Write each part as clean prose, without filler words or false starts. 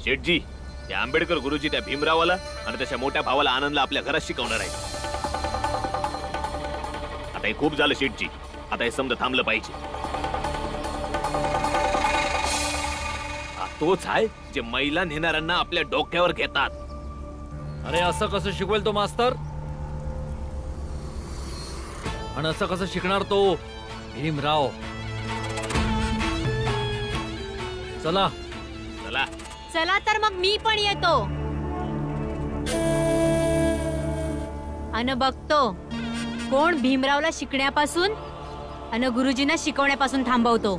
शेठजी, त्या आंबेडकर गुरुजी त्या भीमरावाला आणि त्याच्या मोठ्या भावाला आनंदला आपल्या घरात शिकवणार आहे. आता हे खूप झालं शेठजी, आता हे समजा थांबलं पाहिजे. तोच आहे जे महिला नेणाऱ्यांना आपल्या डोक्यावर घेतात. अरे असं कसं शिकवेल तो मास्तर? आणि असं कसं शिकणार तो भीमराव? चला चला चला तर मग मी पण येतो अन बघतो कोण भीमरावला शिकण्यापासून अन गुरुजींना शिकवण्यापासून थांबवतो.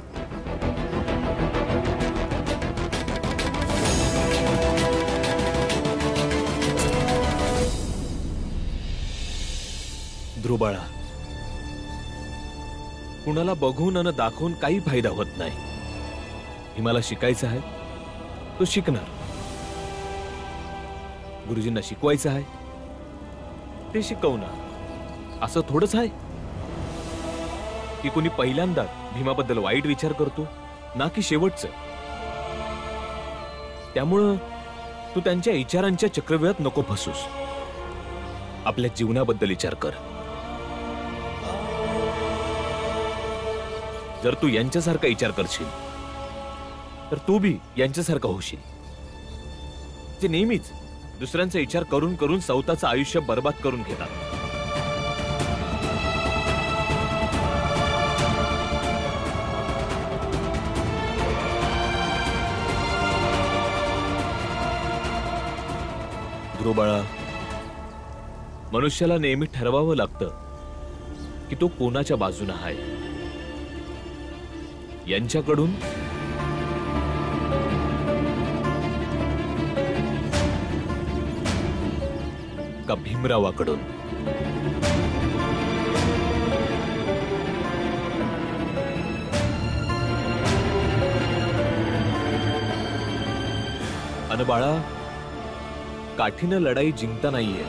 ध्रुबाळा, कुणाला बघून अन दाखवून काही फायदा होत नाही. हिमाला शिकायचं आहे तो शिकणार, गुरुजींना शिकवायचं आहे ते शिकवणार. असं थोडंच आहे की कोणी पहिल्यांदा भीमाबद्दल वाईट विचार करतो ना की शेवटचं. त्यामुळं तू त्यांच्या विचारांच्या चक्रव्यूहात नको फसूस. आपल्या जीवनाबद्दल विचार कर. जर तू यांच्यासारखा विचार करशील तर तू बी यांच्यासारखा होशील, जे नेहमीच दुसऱ्यांचा विचार करून करून स्वतःचं आयुष्य बर्बाद करून घेतात. ध्रुबाळा, मनुष्याला नेहमी ठरवावं लागतं की तो कोणाच्या बाजूने आहे, यांच्याकडून का भीमरावाकडून. अन बाळा, काठीनं लढाई जिंकता नाहीये,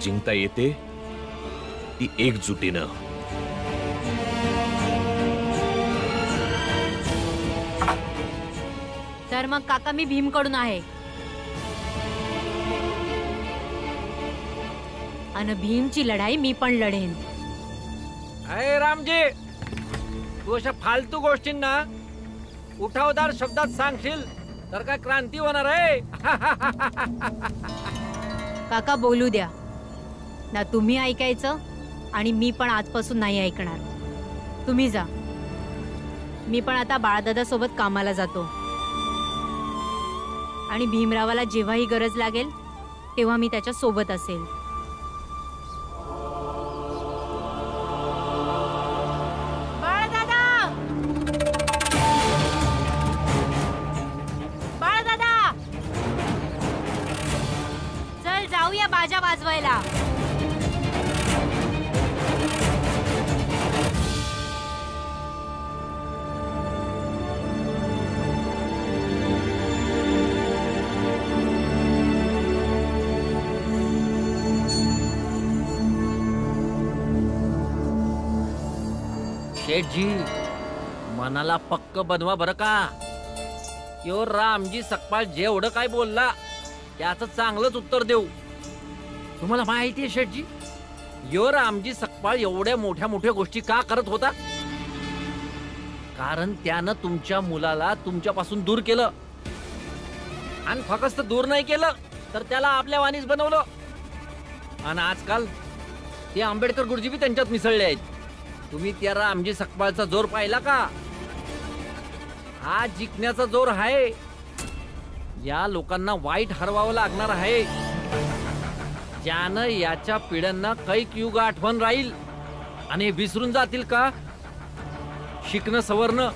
जिंकता येते ती एकजुटीनं. तर मग काका मी भीमकडून आहे आणि भीमची लढाई मी पण लढेन. अरे रामजी, तू अशा फालतू गोष्टींना उठावदार शब्दात सांगशील तर काय क्रांती होणार आहे? काका बोलू द्या ना, तुम्ही ऐकायचं आणि मी पण आजपासून नाही ऐकणार. तुम्ही जा, मी पण आता बाळदादा सोबत कामाला जातो आणि भीमरावाला जेव्हाही गरज लागेल तेव्हा मी त्याच्या सोबत असेल. बाळदादा, बाळदादा, चल जाऊया बाजा वाजवायला. शेठजी, मनाला पक्क बनवा बरं का. यो रामजी सकपाळ जेवढं काय बोलला त्याचं चांगलंच उत्तर देऊ. तुम्हाला माहिती आहे शेठजी, यो रामजी सकपाळ एवढ्या मोठ्या मोठ्या गोष्टी का करत होता? कारण त्यानं तुमच्या मुलाला तुमच्यापासून दूर केलं, आणि फक्त दूर नाही केलं तर त्याला आपल्या वाणीच बनवलं. आणि आजकाल ते आंबेडकर गुरुजी बी त्यांच्यात मिसळले आहेत. तुम्ही त्या रामजी सकपाळचा जोर पाहिला का? हा जिंकण्याचा जोर आहे. या लोकांना वाईट हरवावं लागणार आहे, ज्यानं याच्या पिढ्यांना कैक युग आठवण राहील आणि विसरून जातील का शिकणं, सवरणं,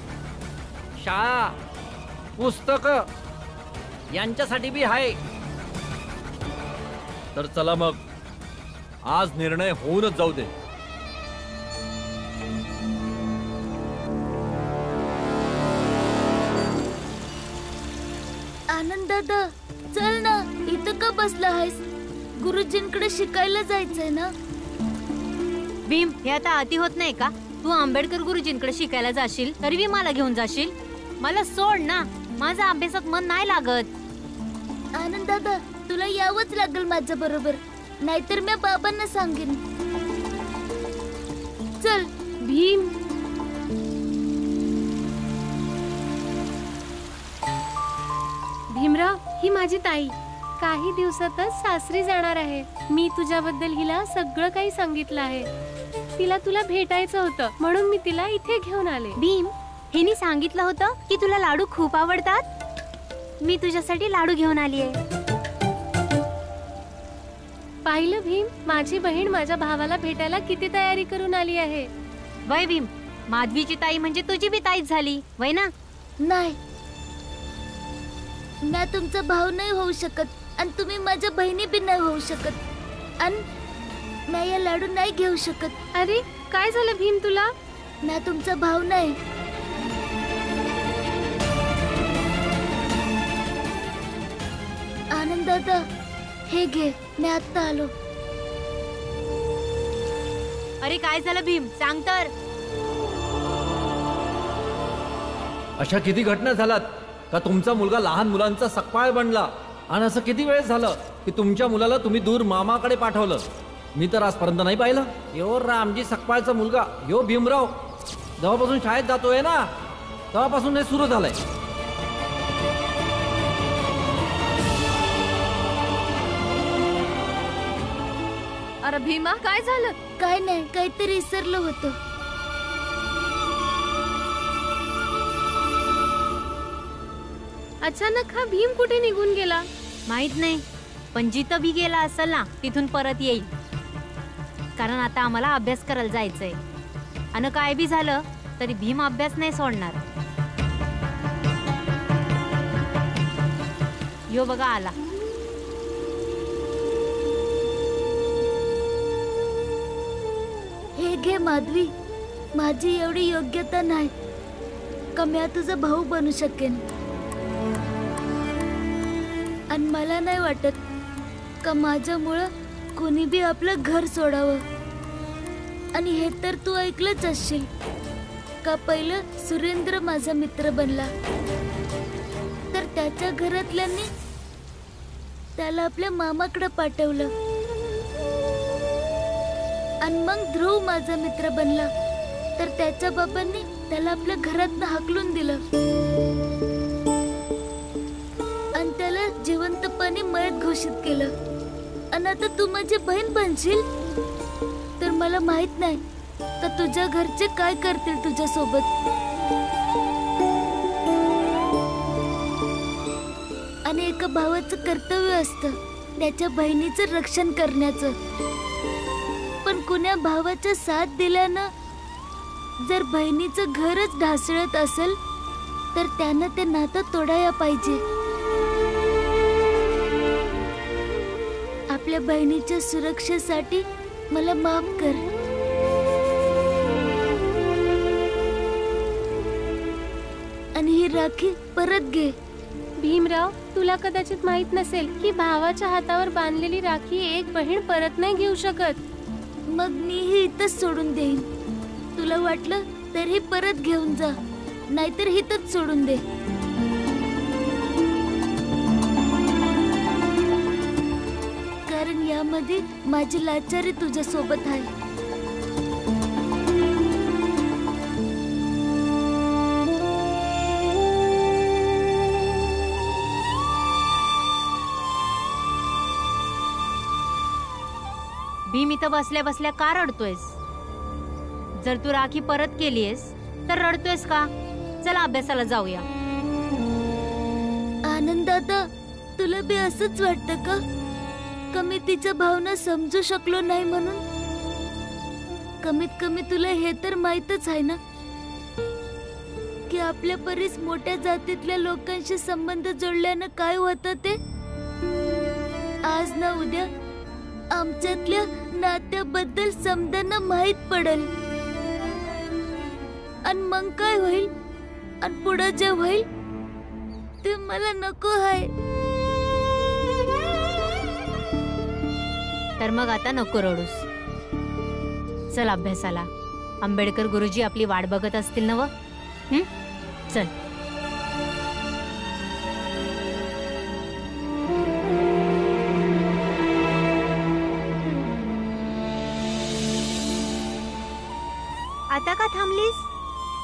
शाळा, पुस्तक यांच्यासाठी बी आहे. तर चला मग, आज निर्णय होऊनच जाऊ दे. आनंद दादा, चल ना, इथं का बसला आहेस? गुरुजींकडे शिकायला जायचंय ना. भीम, हे आता अति होत नाही का? तू आंबेडकर गुरुजींकडे शिकायला जाशील तरी बी मला घेऊन जाशील? मला सोड ना, माझा अभ्यासात मन नाही लागत. आनंद दादा, तुला यावंच लागेल माझ्या बरोबर, नाहीतर मी बाबांना सांगेन. चल. भीम, भीमराव, ही माझी ताई काही दिवसातच सासरी जाणार आहे. मी तुझ्याबद्दल हिला सगळं काही सांगितलं आहे. तिला तुला भेटायचं होतं म्हणून मी तिला इथे घेऊन आले. भीम, हिने सांगितलं होतं की तुला लाडू खूप आवडतात. मी तुझ्यासाठी लाडू घेऊन आली आहे. पाहिलं भीम, माझी बहीण माझ्या भावाला भेटायला किती तयारी करून आली आहे. वय भीम, माधवीची ताई म्हणजे तुझी बी ताईच झाली वय ना. नाही, मी तुमचा भाऊ नाही होऊ शकत आणि तुम्ही माझ्या बहिणी बी नाही होऊ शकत आणि मी या लाडू नाही घेऊ शकत. अरे काय झालं भीम तुला? मी तुमचा भाऊ नाही. आनंद दादा, हे घे, मी आता आलो. अरे काय झालं भीम, सांग तर. अशा किती घटना झाल्यात का तुमचा मुलगा लहान मुलांचा सकपाळ बनला आणि असं किती वेळ झालं की तुमच्या मुलाला तुम्ही दूर मामाकडे पाठवलं. मी तर आजपर्यंत नाही पाहिलं. यो रामजी सकपाळचा मुलगा यो भीमराव जेव्हापासून शाळेत जातोय ना तेव्हापासून हे सुरू झालंय. अरे भीमा, काय झालं? काय नाही, काहीतरी विसरलं होतं. अचानक हा भीम कुठे निघून गेला? माहित नाही, पण जिथं बी गेला असेल ना तिथून परत येईल. कारण आता आम्हाला अभ्यास करायला जायचंय आणि काय बी झालं तरी भीम अभ्यास नाही सोडणार. यो बघा आला. हे घे माधवी, माझी एवढी योग्यता नाही का मी तुझा भाऊ बनू शकेन आणि मला नाही वाटत का माझ्यामुळं कोणी बी आपलं घर सोडावं. आणि हे तर तू ऐकलंच असशील का पहिलं सुरेंद्र माझा मित्र बनला तर त्याच्या घरातल्यांनी त्याला आपल्या मामाकडे पाठवलं आणि मग ध्रुव माझा मित्र बनला तर त्याच्या बाबांनी त्याला आपल्या घरातनं हाकलून दिलं आणि त्याला जिवंतपणे मयत घोषित केलं. आणि आता तू माझी बहीण बनशील तर मला माहित नाही का तुझ्या घरचे काय करतील तुझ्या सोबत. आणि एका भावाचं कर्तव्य असतं त्याच्या बहिणीचं रक्षण करण्याचं. पण कुण्या भावाच्या साथ दिल्यानं जर बहिणीचं घरच ढासळत असेल तर त्यानं ते नातं तोडायला पाहिजे. आपल्या बहिणीच्या सुरक्षेसाठी मला माफ कर. आणि ही राखी परत घे. भीमराव, तुला कदाचित माहित नसेल की भावाच्या हातावर बांधलेली राखी एक बहीण परत नाही घेऊ शकत. मग मी ही इथंच सोडून देईन. तुला वाटलं तर ही परत घेऊन जा, नाहीतर हिथंच सोडून दे. कारण यामध्ये माझी लाचारी तुझ्या सोबत आहे. भीम इथं बसल्या बसल्या का रडतोयस? जर तू राखी परत केलीयस तर रडतोयस का? चला अभ्यासाला जाऊया. आनंद दादा, तुला बी असंच वाटतं का कमी तिच्या भावना समजू शकलो नाही म्हणून? कमीत कमी तुला हे तर माहीतच आहे ना की आपल्या बरीच मोठ्या जातीतल्या लोकांशी संबंध जोडल्यानं काय होतं ते. आज ना उद्या आमच्यातल्या नात्याबद्दल समजांना माहित पडल आणि मग काय होईल आणि पुढे जे होईल ते मला नको आहे. तर मग आता नको रडूस. चल अभ्यासाला. आंबेडकर गुरुजी आपली वाट बघत असतील ना व? चल.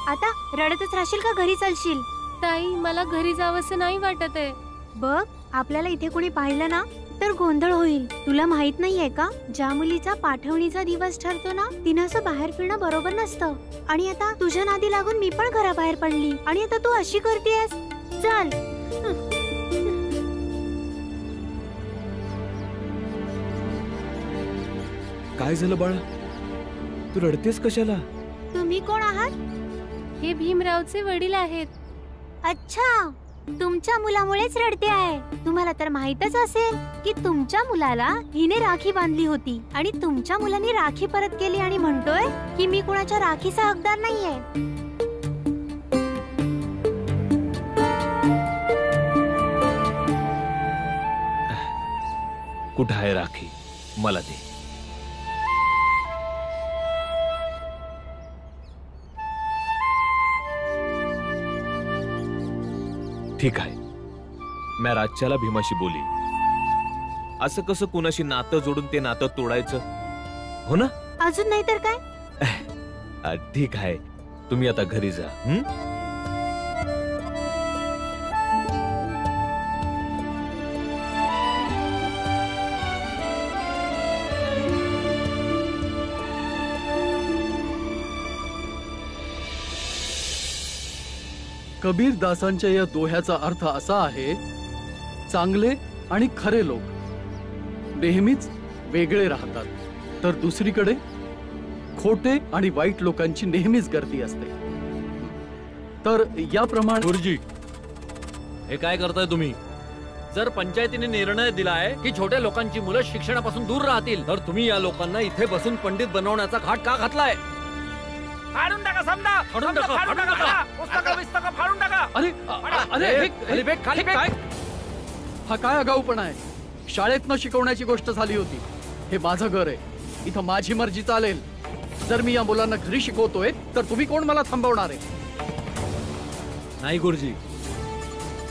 आता रडतच राहशील का घरी चालशील? ताई मला घरी जावंसं नाही वाटत आहे. बघ, आपल्याला इथे कोणी पाहिलं ना तर गोंधळ होईल. तुला माहित नाहीये का, ज्या मुलीचा पाठवणीचा दिवस ठरतो ना तिनं असं बाहेर फिरणं बरोबर नसतं. आणि आता तुझ्या नादी लागून मी पण घराबाहेर पडली आणि आता तू अशी करतेस. चल. काय झालं बाळा, तू रडतेस कशाला? तुम्ही कोण आहात? हे भीमरावचे वडील आहेत. अच्छा, तुमच्या मुलामुळेच रडते आहे. तुम्हाला तर माहीतच असेल की तुमच्या मुलाला हिने राखी बांधली होती आणि तुमच्या मुलाने राखी परत केली आणि म्हणतोय की मी कुणाच्या राखीचा हकदार नाहीये. कुठं आहे राखी? मला दे. ठीक आहे, मी रातच्याला भीमाशी बोलीन. असं कसं कुणाशी नातं जोडून ते नातं तोडायचं, हो ना? अजून नाही तर काय. ठीक आहे, तुम्ही आता घरी जा. कबीर दासांच्या या दोह्याचा अर्थ असा आहे, चांगले आणि खरे लोक नेहमीच वेगळे राहतात, तर दुसरीकडे खोटे आणि वाईट लोकांची नेहमीच गर्दी असते. तर याप्रमाणे गुरुजी, हे काय करताय तुम्ही? जर पंचायतीने निर्णय दिलाय की छोट्या लोकांची मुलं शिक्षणापासून दूर राहतील, तर तुम्ही या लोकांना इथे बसून पंडित बनवण्याचा घाट का घातलाय? फाडून टाका समजा, फाडून टाका, पुस्तकं फाडून टाका. अरे अरे खाली फेक, खाली फेक. हा काय आगाऊपणा आहे? शाळेत न शिकवण्याची गोष्ट झाली होती. हे माझं घर आहे, इथं माझी मर्जी चालेल. जर मी या मुलांना घरी शिकवतोय तर तुम्ही कोण मला थांबवणार आहे? नाही गुरुजी,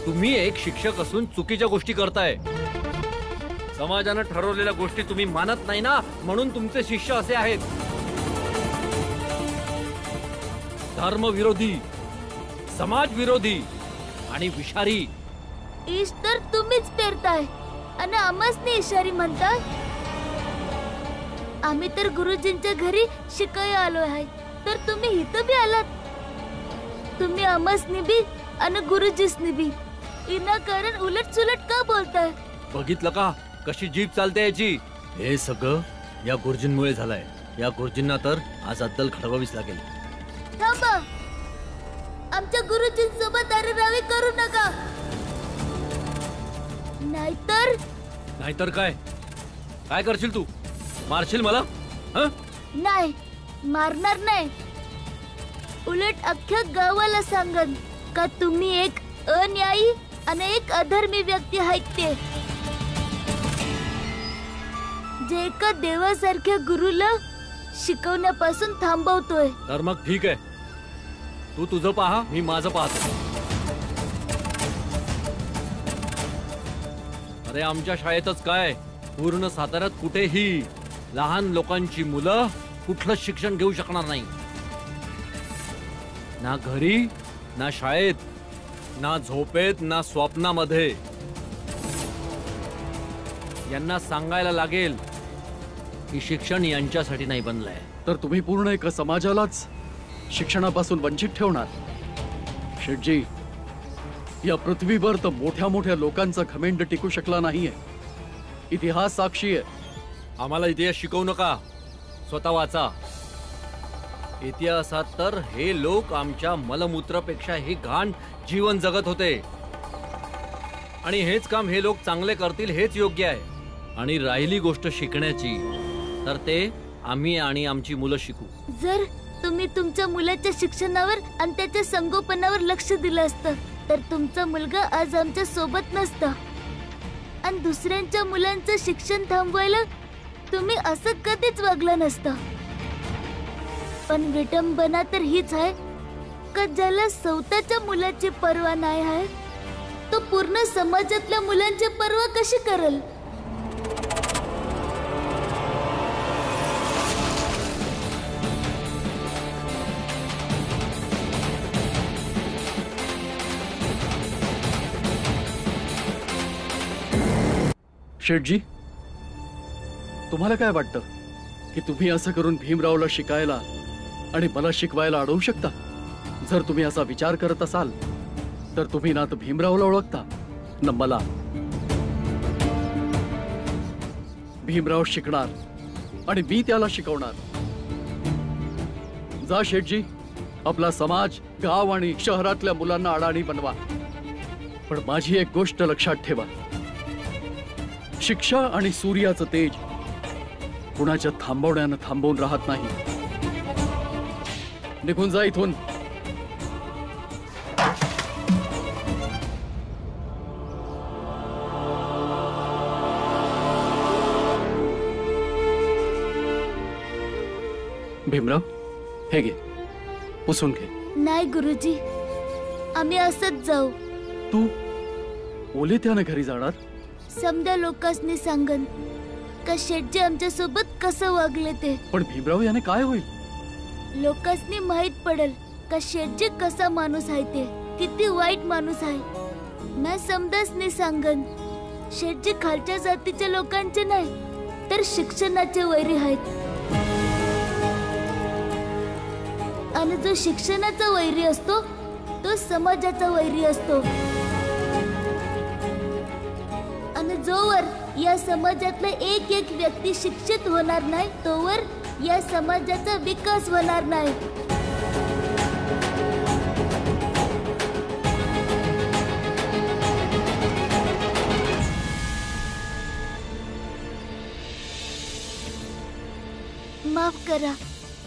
तुम्ही एक शिक्षक असून चुकीच्या गोष्टी करताय. समाजानं ठरवलेल्या गोष्टी तुम्ही मानत नाही ना, म्हणून तुमचे शिष्य असे आहेत. धर्मविरोधी, समाजविरोधी आणि विषारी. ईश तर तुम्हीच पेरताय आणि आम्हासनी इशारी म्हणताय. आम्ही तर गुरुजींच्या घरी शिकायला आलो आहे, तर तुम्ही इथं बी आलात. तुम्ही आम्हासनी बी आणि गुरुजीसनी बी विनाकारण उलट सुलट का बोलताय? बघितलं का कशी जीभ चालते याची? हे सगळं या गुरुजींमुळे झालंय. या गुरुजींना तर आज अद्दल घडवावीच लागेल. थांबा, आमच्या गुरुजींसोबत अरेरावी करू नका, नाहीतर काय? काय करशील तू? मारशील मला? नाही, मारणार नाही. उलट अख्ख्या गावाला सांगन का तुम्ही एक अन्यायी आणि एक अधर्मी व्यक्ती आहेत ते, जे एका देवासारख्या गुरुला शिकवण्यापासून थांबवतोय. तर मग ठीक आहे, तू तुझं पहा, मी माझं पाहतो. अरे आमच्या शाळेतच काय, पूर्ण साताऱ्यात कुठेही लहान लोकांची मुलं कुठलंच शिक्षण घेऊ शकणार नाही. ना घरी, ना शाळेत, ना झोपेत, ना स्वप्नामध्ये. यांना सांगायला लागेल की शिक्षण यांच्यासाठी नाही बनलंय. तर तुम्ही पूर्ण एका समाजालाच शिक्षणापासून वंचित ठेवणार? शेठजी, या पृथ्वीवर तर मोठ्या मोठ्या लोकांचा घमेंड टिकू शकला नाहीये. इतिहास साक्षी आहे. आम्हाला इतिहास शिकवू नका, स्वतः वाचा. इतिहासात तर हे लोक आमच्या मलमूत्रापेक्षा हे घाण जीवन जगत होते, आणि हेच काम हे लोक चांगले करतील हेच योग्य आहे. आणि राहिली गोष्ट शिकण्याची, तर ते आम्ही आणि आमची मुलं शिकू. जर तुम्ही तुमच्या मुलाच्या शिक्षणावर आणि त्याच्या संगोपनावर लक्ष दिलं असतं तर तुमचा मुलगा आज आमच्या सोबत नसता, आणि दुसऱ्यांच्या मुलांचं शिक्षण थांबवायला तुम्ही असं कधीच वागलं नसतं. पण विटंबना तर हीच आहे का ज्याला स्वतःच्या मुलाची पर्वा नाही आहे तो पूर्ण समाजातल्या मुलांची पर्वा कशी करेल? शेठजी, तुम्हाला काय वाटतं की तुम्ही असं करून भीमरावला शिकायला आणि मला शिकवायला अडवू शकता? जर तुम्ही असा विचार करत असाल तर तुम्ही ना तर भीमरावला ओळखता न मला. भीमराव शिकणार आणि मी त्याला शिकवणार. जा शेठजी, आपला समाज, गाव आणि शहरातल्या मुलांना अडाणी बनवा. पण माझी एक गोष्ट लक्षात ठेवा, शिक्षा आणि सूर्याचं तेज कुणाच्या थांबवण्यानं थांबवून राहत नाही. निघून जा इथून. भीमराव, हे घे, पुसून घे. नाही गुरुजी, आम्ही असंच जाऊ. तू ओलित्याने घरी जाणार? समद्या लोकांनी सांगन का शेठजी आमच्या सोबत कसं वागले ते. पण भीमराव याने काय होईल? लोकांनी माहित पडेल का शेठजी कसा माणूस आहे, ते किती वाईट माणूस आहे. मी समदासनी सांगन शेठजी खालच्या जातीच्या लोकांचे नाही तर शिक्षणाचे वैरी आहेत. आणि जो शिक्षणाचा वैरी असतो तो समाजाचा वैरी असतो. आणि जोवर या समाजातला एक एक व्यक्ती शिक्षित होणार नाही तोवर या समाजाचा विकास होणार नाही. माफ करा,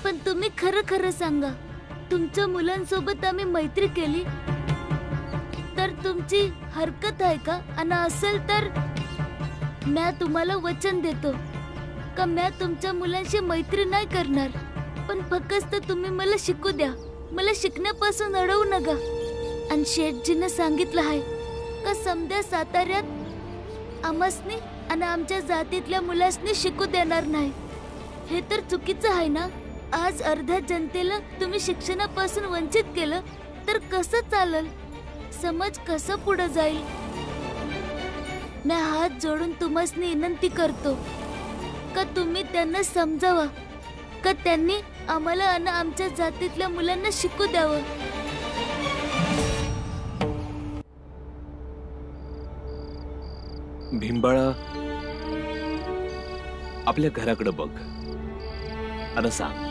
पण तुम्ही खरं खरं सांगा, तुमच्या मुलांसोबत आम्ही मैत्री केली तर तुमची हरकत आहे का? आणि असेल तर मी तुम्हाला वचन देतो का मी तुमच्या मुलांशी मैत्री नाही करणार. पण फक्त तुम्ही मला शिकू द्या, मला शिकण्यापासून अडवू नका. आणि शेठजीनं सांगितलं आहे का समद्या साताऱ्यात आमसनी आणि आमच्या जातीतल्या मुलांनी शिकू देणार नाही. हे तर चुकीचं आहे ना. आज अर्ध्या जनतेला तुम्ही शिक्षणापासून वंचित केलं तर कसं चालेल? समाज कसं पुढे जाईल? मी हात जोडून तुम्हासनी विनंती करतो का तुम्ही त्यांना समजावा का त्यांनी आम्हाला आणि आमच्या जातीतल्या मुलांना शिकू द्यावं. भीमबाळा, आपल्या घराकडे बघ आणि सांग,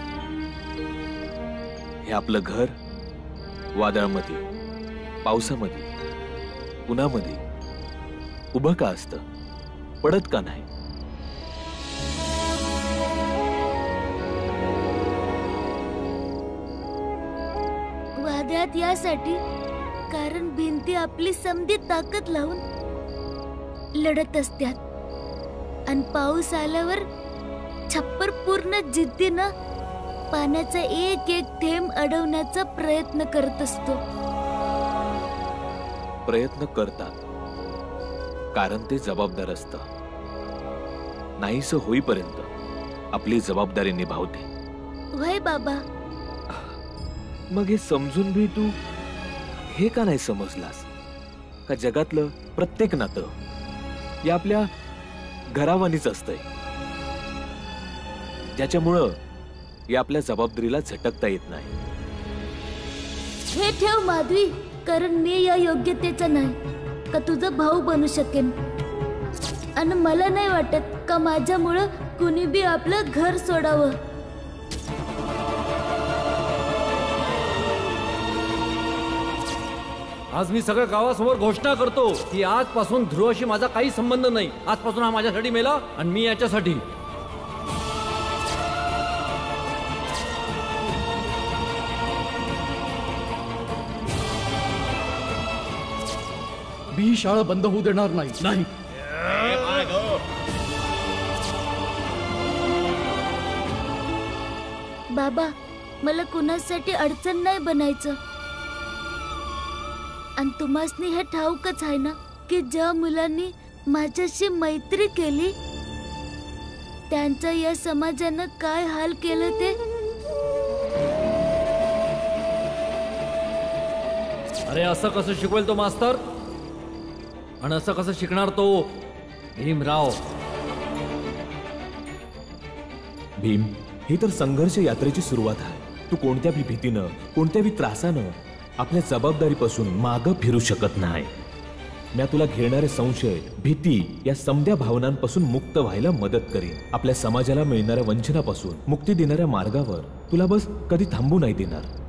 हे आपलं घर वादळामध्ये, पावसामध्ये, उन्हामध्ये उभं का असतं? पडत का नाही? वादळात यासाठी कारण भिंती आपली समधी ताकद लावून लढत असतात आणि पाऊस आल्यावर छप्पर पूर्ण जिद्दीनं पाण्याचा एक एक थेंब अडवण्याचा प्रयत्न करत असतो. प्रयत्न करतात कारण ते जबाबदार असतं. नाहीसं होईपर्यंत आपली जबाबदारी निभावते. वय बाबा, मग हे समजून भी तू हे का नाही समजलास का जगातलं प्रत्येक नातं या आपल्या घरावानीच असतंय, ज्याच्यामुळं या आपल्या जबाबदारीला झटकता येत नाही. हे ठेव माधवी, कारण मी या योग्यतेचा नाही का तुझा भाऊ बनू शकेन. आणि मला नाही वाटत का माझ्यामुळं कुणी बी आपलं घर सोडावं. आज मी सगळ्या गावासमोर घोषणा करतो की आजपासून ध्रुवाशी माझा काही संबंध नाही. आजपासून हा माझ्यासाठी मेला आणि मी याच्यासाठी. मी ही शाळा बंद होऊ देणार नाही. नाही. बाबा, मला कुणासाठी अडचण नाही बनायचं. आणि तुम्हासनी हे ठाऊकच आहे ना की ज्या मुलांनी माझ्याशी मैत्री केली त्यांचा या समाजानं काय हाल केलं ते. अरे असं कसं शिकवेल तो मास्तर? आणि असं कसं शिकणार तो भीमराव, भीम, ही तर संघर्ष यात्रेची सुरुवात आहे. तू कोणत्याही भीतीनं, कोणत्याही त्रासानं आपल्या जबाबदारीपासून मागं फिरू शकत नाही. मी तुला घेणारे संशय, भीती या समध्या भावनांपासून मुक्त व्हायला मदत करीन. आपल्या समाजाला मिळणाऱ्या वंचनापासून मुक्ती देणाऱ्या मार्गावर तुला बस कधी थांबू नाही देणार.